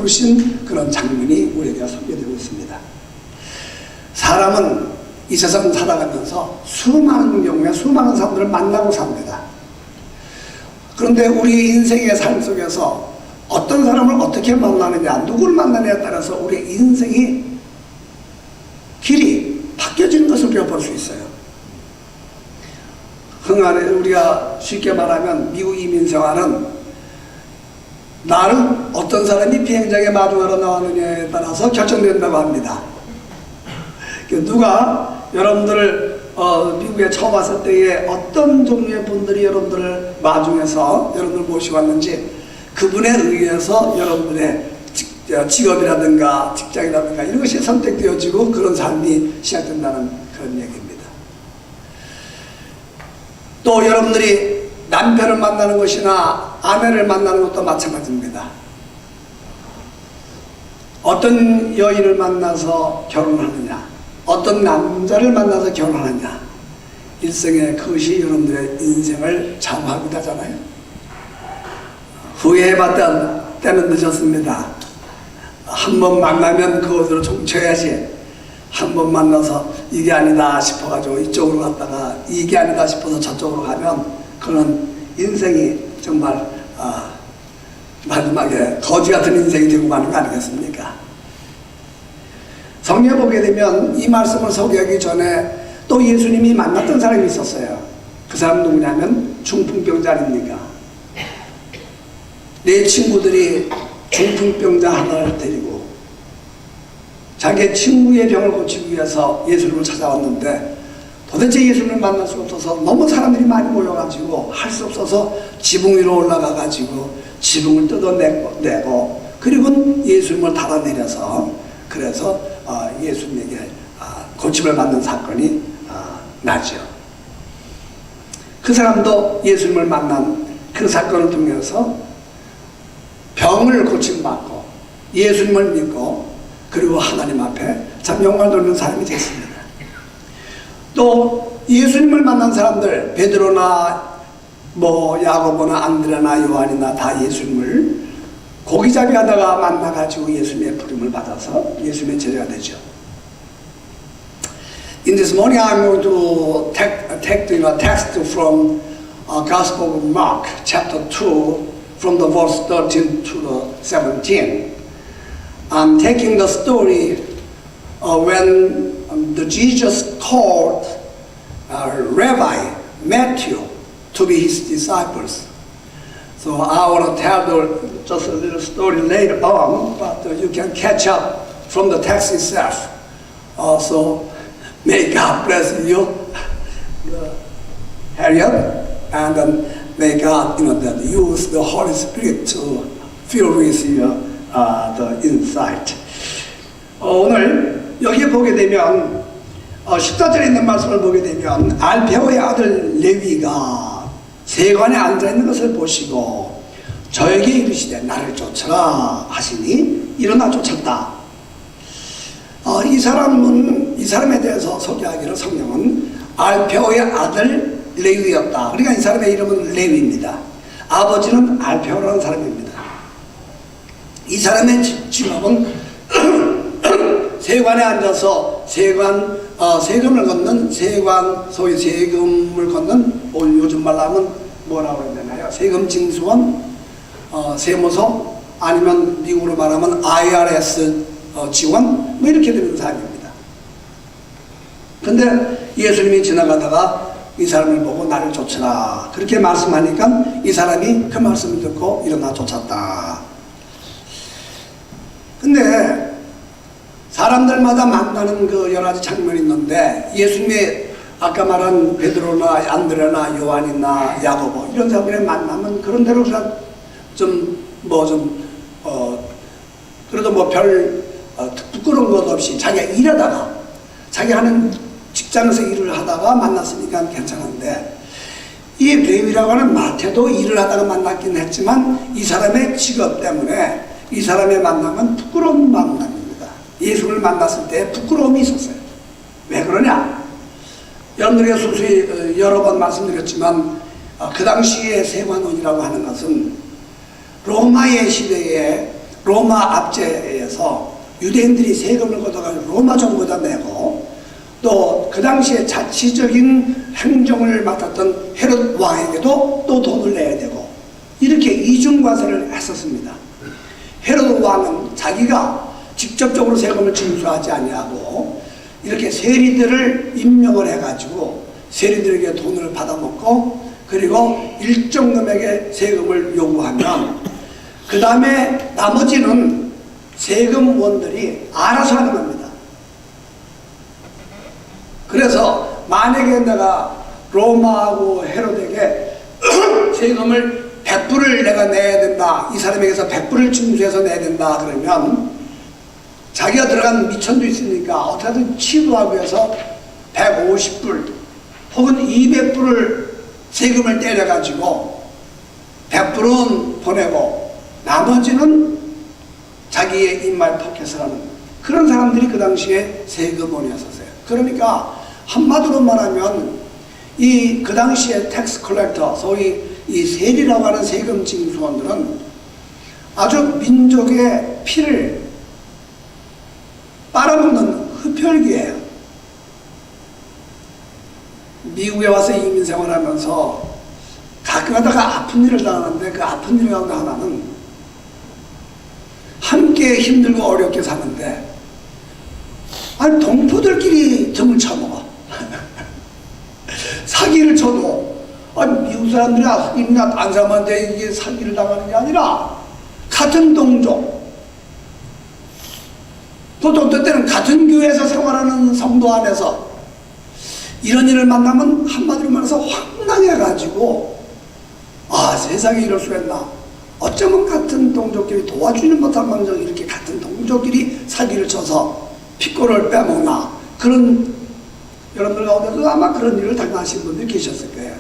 베푸신 그런 장면이 우리에게 소개되고 있습니다. 사람은 이 세상 살아가면서 수많은 경우에 수많은 사람들을 만나고 삽니다. 그런데 우리 인생의 삶 속에서 어떤 사람을 어떻게 만나느냐, 누구를 만나느냐에 따라서 우리 인생이 길이 바뀌어지는 것을 우리가 볼 수 있어요. 흥하게 우리가 쉽게 말하면 미국 이민 생활은 나를 어떤 사람이 비행장에 마중하러 나왔느냐에 따라서 결정된다고 합니다. 누가 여러분들을 미국에 처음 왔을 때에 어떤 종류의 분들이 여러분들을 마중해서 여러분들 모시고 왔는지 그분에 의해서 여러분들의 직업이라든가 직장이라든가 이런 것이 선택되어지고 그런 삶이 시작된다는 그런 얘기입니다. 또 여러분들이 남편을 만나는 것이나 아내를 만나는 것도 마찬가지입니다. 어떤 여인을 만나서 결혼하느냐, 어떤 남자를 만나서 결혼하느냐, 일생에 그것이 여러분들의 인생을 좌우하기도 하잖아요. 후회해봤던 때는 늦었습니다. 한 번 만나면 그것으로 종쳐야지. 한 번 만나서 이게 아니다 싶어가지고 이쪽으로 갔다가 이게 아니다 싶어서 저쪽으로 가면 그런 인생이 정말 마지막에 거지 같은 인생이 되고 마는 거 아니겠습니까? 성경에 보게 되면 이 말씀을 소개하기 전에 또 예수님이 만났던 사람이 있었어요. 그 사람 누구냐면 중풍병자 아닙니까? 내 친구들이 중풍병자 하나를 데리고 자기 친구의 병을 고치기 위해서 예수님을 찾아왔는데 도대체 예수님을 만날 수 없어서 너무 사람들이 많이 모여가지고 할 수 없어서 지붕 위로 올라가가지고 지붕을 뜯어내고 그리고 예수님을 달아내려서 그래서 예수님에게 고침을 받는 사건이 나죠. 그 사람도 예수님을 만난 그 사건을 통해서 병을 고침받고 예수님을 믿고 그리고 하나님 앞에 참 영광을 돌리는 사람이 됐습니다. 또 예수님을 만난 사람들 베드로나 야고보나 안드레나 요한이나 다 예수님을 고기잡이 하다가 만나가지고 예수님의 부름을 받아서 예수님의 제자가 되죠. In this morning I'm going to take the text from Gospel of Mark chapter 2 from the verse 13 to the 17. I'm taking the story when the Jesus called Rabbi Matthew to be his disciples. So I want to tell just a little story later on, but you can catch up from the text itself. So may God bless you, Harriet, and may God use the Holy Spirit to fill with you the insight. 오늘 여기에 보게 되면 14절에 있는 말씀을 보게 되면 알페오의 아들 레위가 세관에 앉아있는 것을 보시고 저에게 이르시되 나를 쫓으라 하시니 일어나 쫓았다. 이 사람에 대해서 소개하기를 성경은 알페오의 아들 레위였다. 그러니까 이 사람의 이름은 레위입니다. 아버지는 알페오라는 사람입니다. 이 사람의 직업은 세관에 앉아서 세금을 걷는 소위 세금을 걷는 요즘 말로 하면 뭐라고 해야 되나요? 세금 징수원, 세무서, 아니면 미국으로 말하면 IRS 지원, 이렇게 되는 사람입니다. 근데 예수님이 지나가다가 이 사람을 보고 나를 쫓으라 그렇게 말씀하니까 이 사람이 그 말씀을 듣고 일어나 쫓았다. 근데 사람들마다 만나는 그 여러 가지 장면이 있는데 예수님의 아까 말한 베드로나 안드레나 요한이나 야고보 이런 사람들의 만나면 그런 대로 그래도 별 부끄러운 것 없이 자기가 일하다가 자기 하는 직장에서 일을 하다가 만났으니까 괜찮은데 이 레위라고 하는 마태도 일을 하다가 만났긴 했지만 이 사람의 직업 때문에 이 사람의 만남은 부끄러운 만남입니다. 예수를 만났을 때 부끄러움이 있었어요. 왜 그러냐? 여러분들에게 수수히 여러 번 말씀드렸지만 그 당시에 세관원이라고 하는 것은 로마의 시대에 로마 압제에서 유대인들이 세금을 걷어가지고 로마 정부에다 내고, 또 그 당시에 자치적인 행정을 맡았던 헤롯 왕에게도 또 돈을 내야 되고, 이렇게 이중과세를 했었습니다. 헤롯 왕은 자기가 직접적으로 세금을 징수하지 아니하고 이렇게 세리들을 임명을 해가지고 세리들에게 돈을 받아먹고, 그리고 일정 금액의 세금을 요구하면 그 다음에 나머지는 세금원들이 알아서 하는 겁니다. 그래서 만약에 내가 로마하고 헤롯에게 세금을 100불을 내가 내야 된다, 이 사람에게서 100불을 징수해서 내야 된다 그러면 자기가 들어간 미천도 있으니까 어떻게든 치부하기 위해서 150불 혹은 200불을 세금을 때려가지고 100불은 보내고 나머지는 자기의 입맛 포켓을 하는 그런 사람들이 그 당시에 세금원이었었어요. 그러니까 한마디로 말하면 이 그 당시에 텍스 컬렉터, 소위 이 세리라고 하는 세금 징수원들은 아주 민족의 피를 빨아먹는 흡혈귀예요. 미국에 와서 이민 생활하면서 가끔 하다가 아픈 일을 당하는데, 그 아픈 일 가운데 하나는 함께 힘들고 어렵게 사는데 아니 동포들끼리 등을 쳐먹어. 사기를 쳐도 아니 미국 사람들이 흑인이나 딴 사람한테 이게 사기를 당하는 게 아니라 같은 동족, 또 어떤 때는 같은 교회에서 생활하는 성도 안에서 이런 일을 만나면 한마디로 말해서 황당해가지고, 아 세상에 이럴 수가 있나, 어쩌면 같은 동족끼리 도와주는 못한 망정 이렇게 같은 동족끼리 사기를 쳐서 피꼬를 빼먹나, 그런 여러분들 가운데도 아마 그런 일을 당하신 분들이 계셨을 거예요.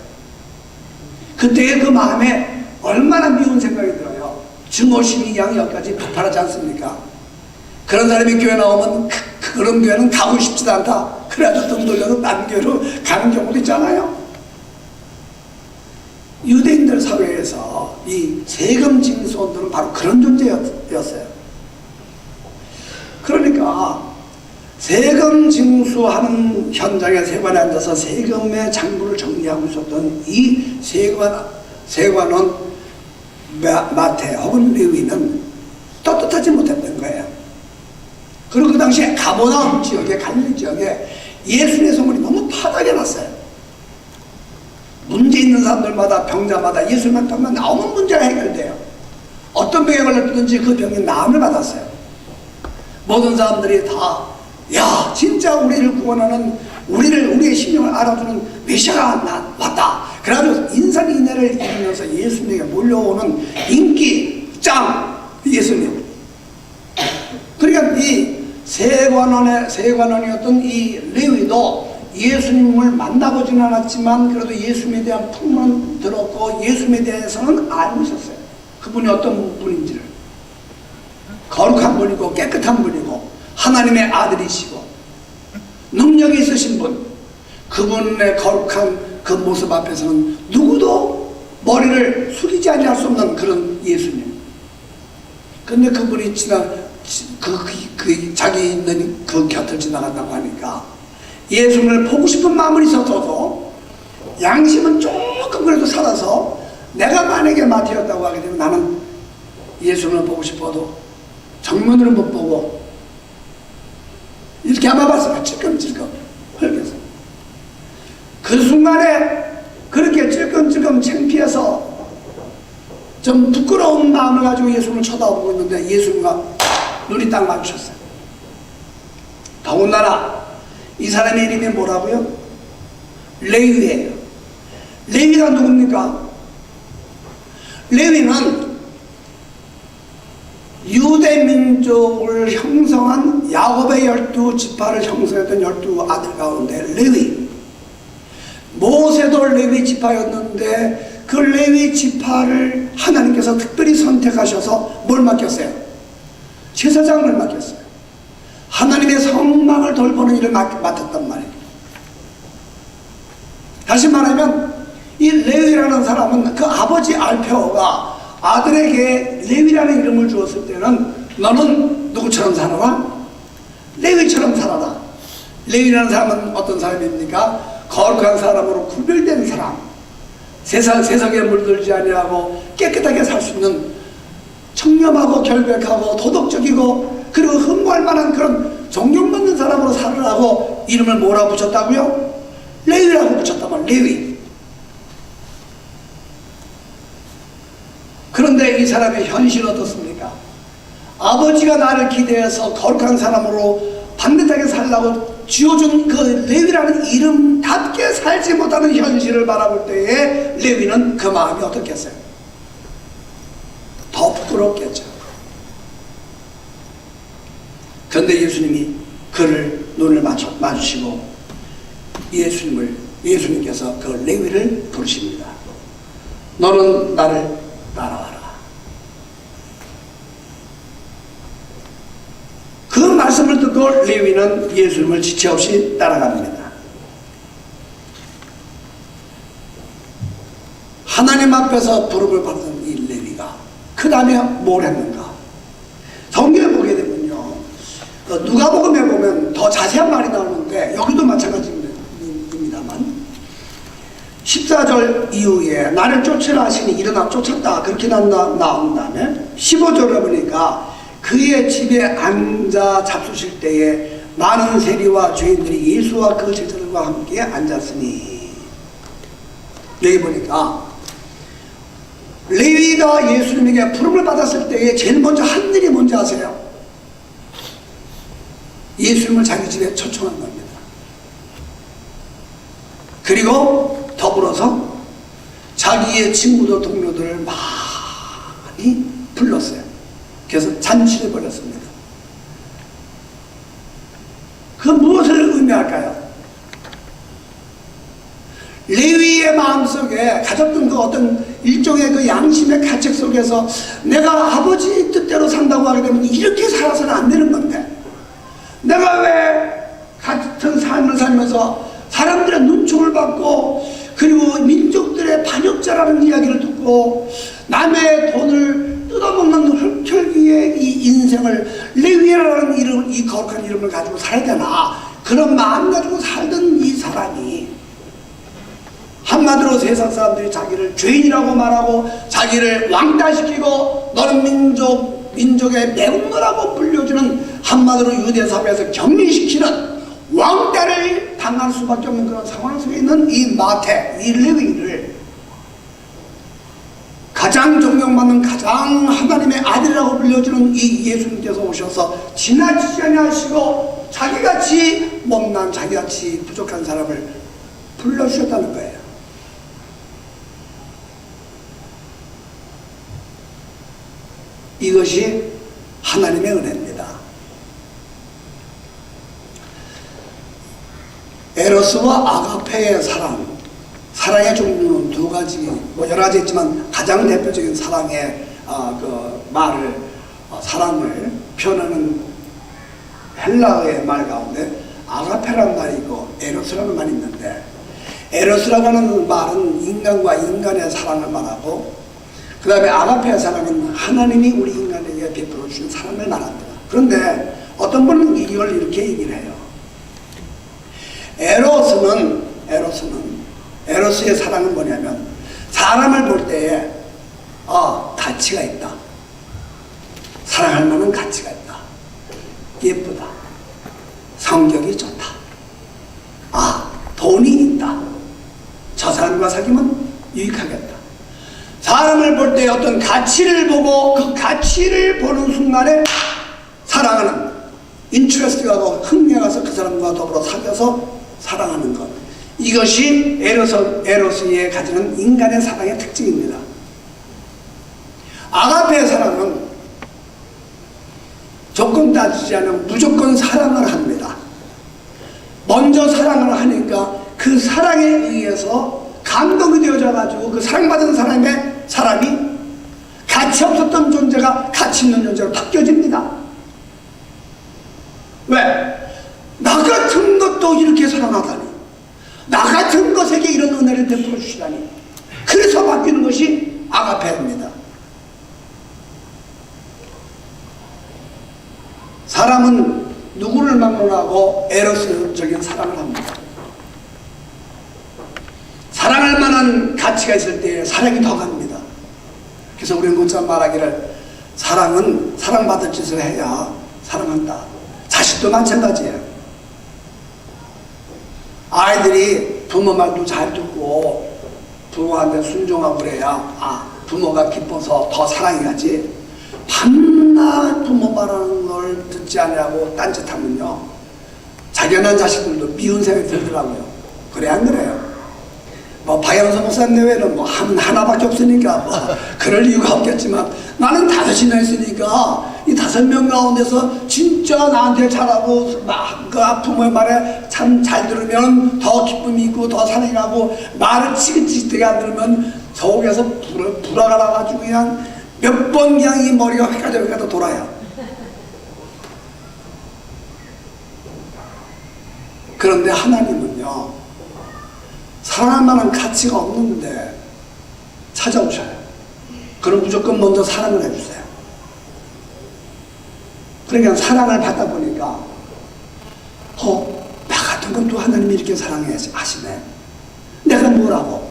그때의 그 마음에 얼마나 미운 생각이 들어요. 증오심이 양 여기까지 폭발하지 않습니까? 그런 사람이 교회 나오면 그런 교회는 가고 싶지도 않다, 그래가지고 등 돌려서 딴 교회로 가는 경우도 있잖아요. 유대인들 사회에서 이 세금 징수원들은 바로 그런 존재였어요. 그러니까 세금 징수하는 현장에 세관에 앉아서 세금의 장부를 정리하고 있었던 이 세관원 마태 혹은 레위는 떳떳하지 못했던 거예요. 그리고 그 당시에 가버나움 지역에, 갈릴리 지역에 예수님의 소문이 너무 파닥이 났어요. 문제 있는 사람들마다, 병자마다 예수님만 병만 나오면 문제가 해결돼요. 어떤 병에 걸렸든지 그 병이 나음을 받았어요. 모든 사람들이 다, 야 진짜 우리를 구원하는, 우리의 심령을 알아주는 메시아가 왔다. 그래가지고 인산인해를 이루면서 예수님에게 몰려오는 인기 짱 예수님. 그러니까 이 세관원이었던 이 레위도 예수님을 만나보지는 않았지만 그래도 예수님에 대한 풍문은 들었고 예수님에 대해서는 알고 있었어요. 그분이 어떤 분인지를. 거룩한 분이고 깨끗한 분이고 하나님의 아들이시고 능력이 있으신 분, 그분의 거룩한 그 모습 앞에서는 누구도 머리를 숙이지 않을 수 없는 그런 예수님. 근데 그분이 자기 있는 그 곁을 지나간다고 하니까 예수님을 보고 싶은 마음은 있었어도 양심은 조금 그래도 살아서, 내가 만약에 마태였다고 하게 되면 나는 예수님을 보고 싶어도 정면으로 못 보고 이렇게 아마 봤으면 찔끔찔끔 헐겠어. 그 순간에 그렇게 찔끔찔끔 창피해서 좀 부끄러운 마음을 가지고 예수님을 쳐다보고 있는데 예수님과 눈이 딱 마주쳤어요. 더군다나 이 사람의 이름이 뭐라고요? 레위예요. 레위가 누굽니까? 레위는 유대 민족을 형성한 야곱의 12지파를 형성했던 12아들 가운데 레위. 모세도 레위 지파였는데 그 레위 지파를 하나님께서 특별히 선택하셔서 뭘 맡겼어요? 제사장을 맡겼어요. 하나님의 성막을 돌보는 일을 맡았단 말이에요. 다시 말하면 이 레위라는 사람은 그 아버지 알페오가 아들에게 레위라는 이름을 주었을 때는 너는 누구처럼 살아라? 레위처럼 살아라. 레위라는 사람은 어떤 사람입니까? 거룩한 사람으로 구별된 사람, 세상에 물들지 아니하고 깨끗하게 살 수 있는 청렴하고 결백하고 도덕적이고 그리고 흠모할 만한 그런 존경받는 사람으로 살으라고 이름을 뭐라고 붙였다고요? 레위라고 붙였다면 레위. 그런데 이 사람의 현실은 어떻습니까? 아버지가 나를 기대해서 거룩한 사람으로 반듯하게 살라고 지어준 그 레위라는 이름답게 살지 못하는 현실을 바라볼 때에 레위는 그 마음이 어떻겠어요? 더 부끄럽겠죠. 그런데 예수님이 그를 눈을 마주치고 예수님께서 그 레위를 부르십니다. 너는 나를 따라와라. 그 말씀을 듣고 레위는 예수님을 지체 없이 따라갑니다. 하나님 앞에서 부름을 받은 이 레위가 그 다음에 뭘 했는가? 성경에 보게 되면요, 누가복음에 보면 더 자세한 말이 나오는데 여기도 마찬가지입니다만 14절 이후에 나를 쫓으라 하시니 일어나 쫓았다 그렇게 나온 다음에 15절에 보니까 그의 집에 앉아 잡수실 때에 많은 세리와 죄인들이 예수와 그 제자들과 함께 앉았으니, 여기 보니까 레위가 예수님에게 부름을 받았을 때에 제일 먼저 한 일이 뭔지 아세요? 예수님을 자기 집에 초청한 겁니다. 그리고 더불어서 자기의 친구들 동료들을 많이 불렀어요. 그래서 잔치를 벌였습니다. 그 무엇을 의미할까요? 레위의 마음속에 가졌던 그 어떤 일종의 그 양심의 가책 속에서 내가 아버지 뜻대로 산다고 하게 되면 이렇게 살아서는 안 되는 건데, 내가 왜 같은 삶을 살면서 사람들의 눈총을 받고 그리고 민족들의 반역자라는 이야기를 듣고 남의 돈을 뜯어먹는 흙혈기의 이 인생을 레위라는 이름, 이 거룩한 이름을 가지고 살아야 되나? 그런 마음 가지고 살던 이 사람이 한마디로 세상 사람들이 자기를 죄인이라고 말하고 자기를 왕따시키고 너는 민족의 매국노라고 불려주는, 한마디로 유대 사회에서 격리시키는 왕따를 당할 수밖에 없는 그런 상황 속에 있는 이 마태, 이 레위를 가장 존경받는 가장 하나님의 아들이라고 불려주는 이 예수님께서 오셔서 지나치지 아니하시고 자기같이 못난 자기같이 부족한 사람을 불러주셨다는 거예요. 이것이 하나님의 은혜입니다. 에로스와 아가페의 사랑의 종류는 두 가지, 여러 가지 있지만 가장 대표적인 사랑의 사랑을 표현하는 헬라어의 말 가운데 아가페라는 말이 있고 에로스라는 말이 있는데, 에로스라고 하는 말은 인간과 인간의 사랑을 말하고, 그 다음에 아가페의 사랑은 하나님이 우리 인간에게 베풀어 주신 사랑을 말합니다. 그런데 어떤 분은 이걸 이렇게 얘기를 해요. 에로스의 사랑은 뭐냐면 사람을 볼 때에 가치가 있다, 사랑할 만한 가치가 있다, 예쁘다, 성격이 좋다, 돈이 있다, 저 사람과 사귀면 유익하겠다. 사람을 볼 때 어떤 가치를 보고 그 가치를 보는 순간에 사랑하는, 인트레스트가 가고 흥미가 가서 그 사람과 더불어 사귀어서 사랑하는 것, 이것이 에로스의 가지는 인간의 사랑의 특징입니다. 아가페의 사랑은 조건 따지지 않으면 무조건 사랑을 합니다. 먼저 사랑을 하니까 그 사랑에 의해서 감동이 되어져 가지고 그 사랑받은 사람이 가치 없었던 존재가 가치 있는 존재로 바뀌어집니다. 왜? 나 같은 것도 이렇게 사랑하다니, 나 같은 것에게 이런 은혜를 베풀어 주시다니. 그래서 바뀌는 것이 아가페입니다. 사람은 누구를 막론하고 에로스적인 사랑을 합니다. 사랑할 만한 가치가 있을 때 사랑이 더 갑니다. 그래서 우리는 곧잘 말하기를 사랑은 사랑받을 짓을 해야 사랑한다. 자식도 마찬가지예요. 아이들이 부모 말도 잘 듣고 부모한테 순종하고 그래야 부모가 기뻐서 더 사랑이 가지. 밤낮 부모 말하는 걸 듣지 않으라고 딴짓하면요, 자견한 자식들도 미운 생각이 들더라고요. 그래 안 그래요? 박영선 목사님 내외는 하나밖에 없으니까 그럴 이유가 없겠지만, 나는 5이나 있으니까 이 5명 가운데서 진짜 나한테 잘하고 그 부모의 말에 참 잘 들으면 더 기쁨이 있고 더 사랑이 가고, 말을 지긋지긋하게 안 들으면 속에서 불화가 나가지고 그냥 몇 번 그냥 이 머리가 회가다 돌아요. 그런데 하나님은요, 사랑할 만한 가치가 없는데 찾아오셔요. 그럼 무조건 먼저 사랑을 해주세요. 그러니까 사랑을 받다 보니까 나 같은 건 또 하나님이 이렇게 사랑해 하시네. 내가 뭐라고.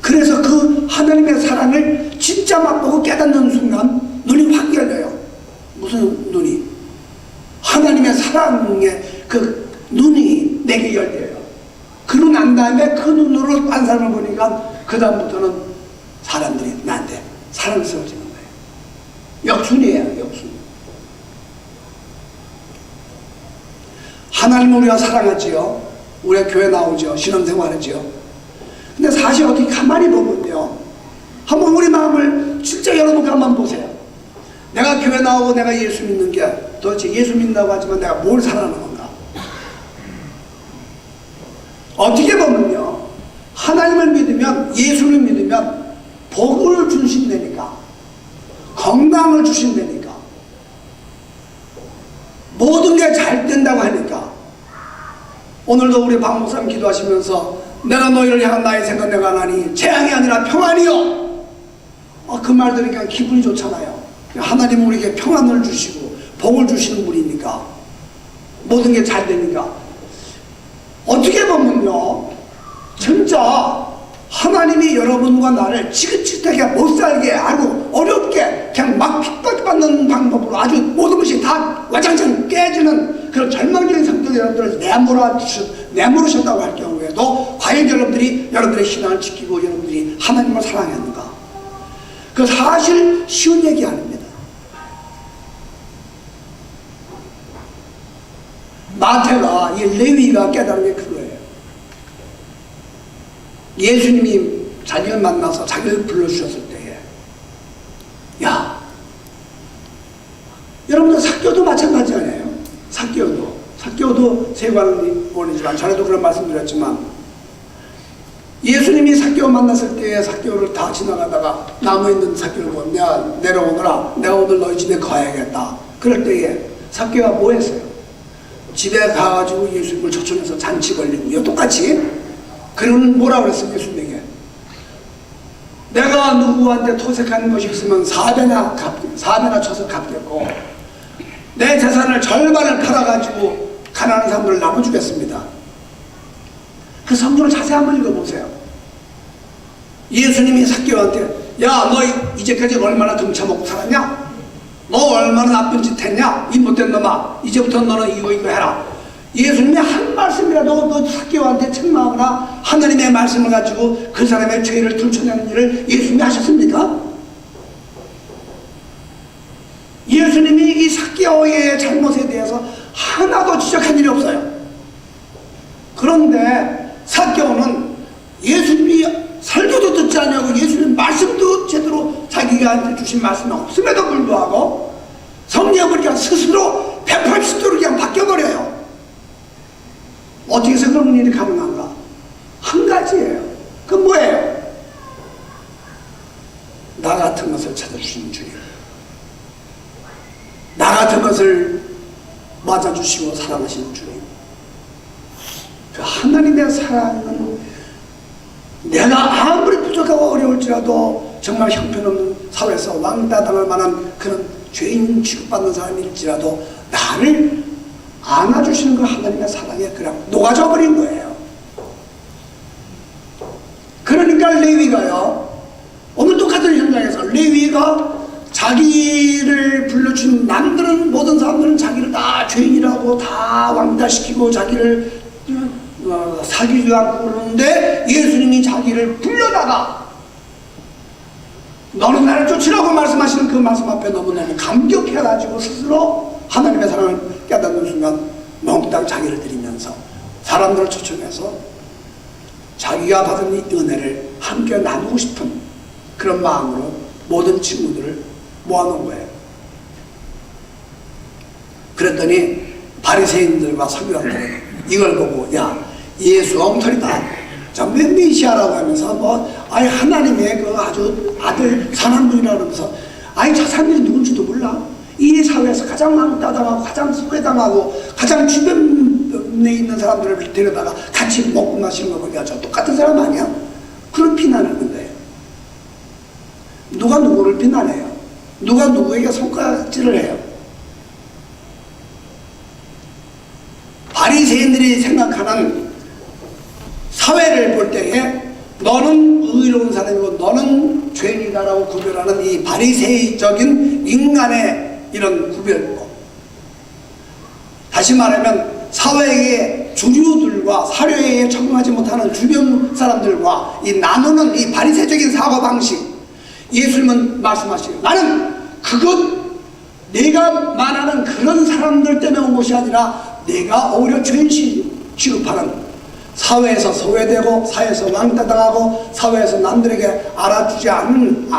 그래서 그 하나님의 사랑을 진짜 맛보고 깨닫는 순간 눈이 확 열려요. 무슨 눈이? 하나님의 사랑의 그 눈이 내게 열려요. 그러고 난 다음에 그 눈으로 딴 사람을 보니까 그 다음부터는 사람들이 나한테 사랑스러워지는 거예요. 역순이에요, 역순. 하나님을 우리가 사랑하지요. 우리가 교회 나오죠. 신앙생활하지요. 근데 사실 어떻게 가만히 보면요, 한번 우리 마음을 진짜 열어놓고 한번 보세요. 내가 교회 나오고 내가 예수 믿는 게 도대체 예수 믿는다고 하지만 내가 뭘 사랑하는 건가? 어떻게 보면요, 하나님을 믿으면, 예수를 믿으면 복을 주신다니까, 건강을 주신다니까, 모든 게 잘 된다고 하니까. 오늘도 우리 박 목사님 기도하시면서 내가 너희를 향한 나의 생각 내가 하나니 재앙이 아니라 평안이요. 그 말 들으니까 기분이 좋잖아요. 하나님은 우리에게 평안을 주시고 복을 주시는 분이니까, 모든 게 잘 되니까. 어떻게 보면요, 진짜 하나님이 여러분과 나를 지긋지긋하게 못살게 하고 어렵게 그냥 막 핍박받는 방법으로 아주 모든 것이 다 와장창 깨지는 그런 절망적인 성격의 여러분들을 내모르셨다고 할 경우에도 과연 여러분들의 신앙을 지키고 여러분들이 하나님을 사랑했는가? 그 사실 쉬운 얘기 아닙니다. 마태가, 이 레위가 깨달은 게 그거예요. 예수님이 자기를 만나서 자기를 불러주셨을 때에, 야, 여러분들 삭개오도 마찬가지 아니에요? 삭개오도 세관원이지만 전에도 그런 말씀드렸지만, 예수님이 삭개오 만났을 때에 삭개오를 다 지나가다가 나무에 있는 삭개오를 보고 내가 내려오너라, 내가 오늘 너희 집에 가야겠다. 그럴 때에 삭개오가 뭐 했어요? 집에 가가지고 예수님을 초청해서 잔치 벌리고, 이거 똑같이. 그러면 뭐라고 그랬어요, 예수님에게? 내가 누구한테 토색하는 것이 있으면 4배나 쳐서 갚겠고, 내 재산을 절반을 팔아가지고 가난한 사람들을 나눠주겠습니다. 그 성경을 자세히 한번 읽어보세요. 예수님이 삭개오한테, 야, 너 이제까지 얼마나 등쳐먹고 살았냐? 너 얼마나 나쁜 짓 했냐? 이 못된 놈아, 이제부터 너는 이거 해라. 예수님이 한 말씀이라도 그 삭개오한테 책망하거나 하나님의 말씀을 가지고 그 사람의 죄를 들춰내는 일을 예수님이 하셨습니까? 예수님이 이 삭개오의 잘못에 대해서 하나도 지적한 일이 없어요. 그런데 삭개오는 예수님이 설교도 듣지 않냐고, 예수님 말씀도 제대로 자기가 주신 말씀이 없음에도 불구하고 성령을 그냥 스스로 180도로 그냥 바뀌어버려요. 어떻게 해서 그런 일이 가능한가? 한 가지예요. 그건 뭐예요? 나 같은 것을 찾아주시는 주님, 나 같은 것을 맞아주시고 사랑하시는 주님. 그 하나님의 사랑은 내가 아무리 부족하고 어려울지라도 정말 형편없는 사회에서 왕따당할 만한 그런 죄인 취급받는 사람일지라도 나를 안아주시는 그 하나님의 사랑에 그냥 녹아져 버린 거예요. 그러니까 레위가요, 오늘 똑같은 현장에서 레위가 자기를 불러준 남들은, 모든 사람들은 자기를 다 죄인이라고 다 왕따시키고 자기를 사귀지 않고 그러는데, 예수님이 자기를 불러다가 너는 나를 쫓으라고 말씀하시는 그 말씀 앞에 너무너무 감격해가지고 스스로 하나님의 사랑을 깨닫는 순간 몽땅 자기를 드리면서 사람들을 초청해서 자기가 받은 이 은혜를 함께 나누고 싶은 그런 마음으로 모든 친구들을 모아놓은 거예요. 그랬더니 바리새인들과 서기관들은 이걸 보고, 야, 예수 엉터리다, 왜 메시아라고 하면서 아예 하나님의 그 아주 아들 선한 분이라고 그러면서, 아니 저 사람들이 누군지도 몰라. 이 사회에서 가장 왕따당하고 가장 소외당하고 가장 주변에 있는 사람들을 데려다가 같이 먹고 마시는 거 보니까 저 똑같은 사람 아니야? 그런 비난을 하는 거예요. 누가 누구를 비난해요? 누가 누구에게 손가락질을 해요? 바리새인들이 생각하는 사회를 볼 때에 너는 의로운 사람이고 너는 죄인이다라고 구별하는 이 바리새적인 인간의 이런 구별법, 다시 말하면 사회의 주류들과 사회에 적응하지 못하는 주변 사람들과 이 나누는 이 바리새적인 사고방식, 예수님은 말씀하시고, 나는 그것 내가 말하는 그런 사람들 때문에 온 것이 아니라 내가 오히려 죄인 취급하는, 사회에서 소외되고 사회에서 왕따당하고 사회에서 남들에게 알아주지 않는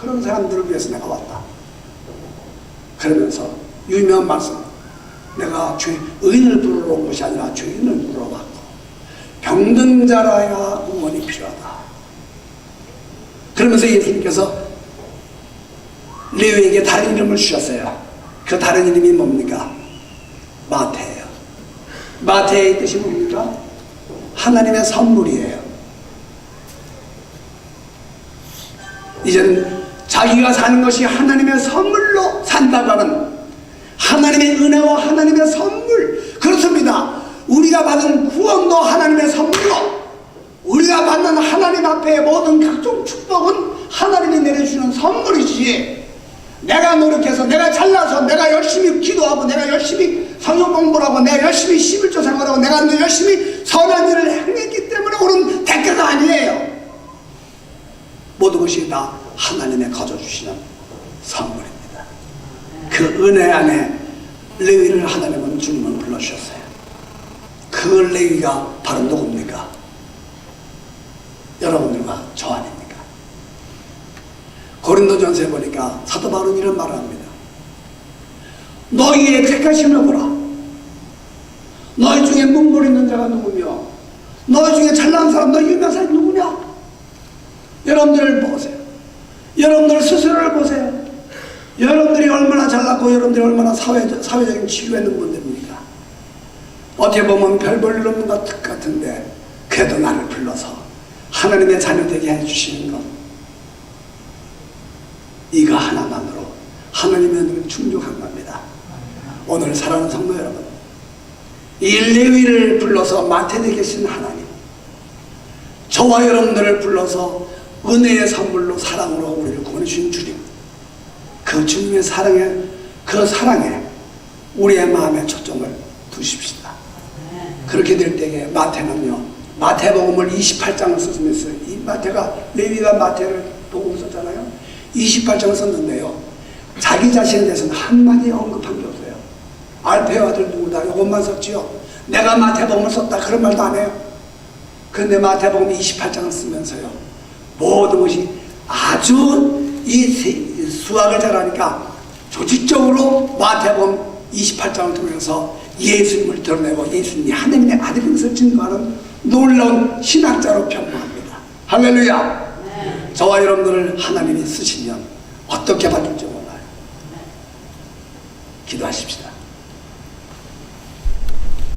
그런 사람들을 위해서 내가 왔다. 그러면서 유명한 말씀, 내가 의인을 부르러 온 것이 아니라 죄인을 부르러 왔고 병든 자라야 응원이 필요하다. 그러면서 예수님께서 레위에게 다른 이름을 주셨어요. 그 다른 이름이 뭡니까? 마태예요. 마태의 뜻이 뭡니까? 하나님의 선물이에요. 이제는 자기가 사는 것이 하나님의 선물로 산다고 하는 하나님의 은혜와 하나님의 선물, 그렇습니다. 우리가 받은 구원도 하나님의 선물로, 우리가 받는 하나님 앞에 모든 각종 축복은 하나님이 내려주는 선물이지, 내가 노력해서 내가 잘나서 내가 열심히 기도하고 내가 열심히 성경 공부를 하고 내가 열심히 11조 생활하고 내가 열심히 선한 일을 행했기 때문에 오른 대가가 아니에요. 모든 것이 다 하나님의 거저주시는 선물입니다. 그 은혜 안에 레위를 하나님은 주님은 불러주셨어요. 그 레위가 바로 누굽니까? 여러분들과 저 아닙니까? 고린도전서에 보니까 사도 바울은 이런 말을 합니다. 너희의 택하심을 보라. 너희 중에 문벌 있는 자가 누구며 너희 중에 잘난 사람, 너희 유명한 사람이 누구냐? 여러분들을 보세요. 여러분들 스스로를 보세요. 여러분들이 얼마나 잘났고 여러분들이 얼마나 사회적인 지위가 있는 분들입니까? 어떻게 보면 별 볼 일 없는 것 같은데 그래도 나를 불러서 하나님의 자녀 되게 해주시는 것, 이거 하나만으로 하나님의 은혜는 충족한 겁니다. 오늘 사랑하는 성도 여러분, 이 레위를 불러서 마태에 계신 하나님, 저와 여러분들을 불러서 은혜의 선물로 사랑으로 우리를 구원해 주신 주님, 그 주님의 사랑에, 그 사랑에 우리의 마음에 초점을 두십시다. 그렇게 될 때에 마태는요, 마태복음을 28장을 쓰면서, 이 마태가, 레위가 마태를 복음 썼잖아요. 28장을 썼는데요, 자기 자신에 대해서는 한마디 언급한 게 없어요. 알페의 아들 누구다 이것만 썼지요. 내가 마태복음을 썼다 그런 말도 안 해요. 그런데 마태복음 28장을 쓰면서요, 모든 것이 아주 이 수학을 잘하니까 조직적으로 마태복음 28장을 통해서 예수님을 드러내고 예수님이 하나님의 아들인 것을 증거하는 놀라운 신학자로 변모합니다. 할렐루야. 저와 여러분들을 하나님이 쓰시면 어떻게 받을지 몰라요. 기도하십시다.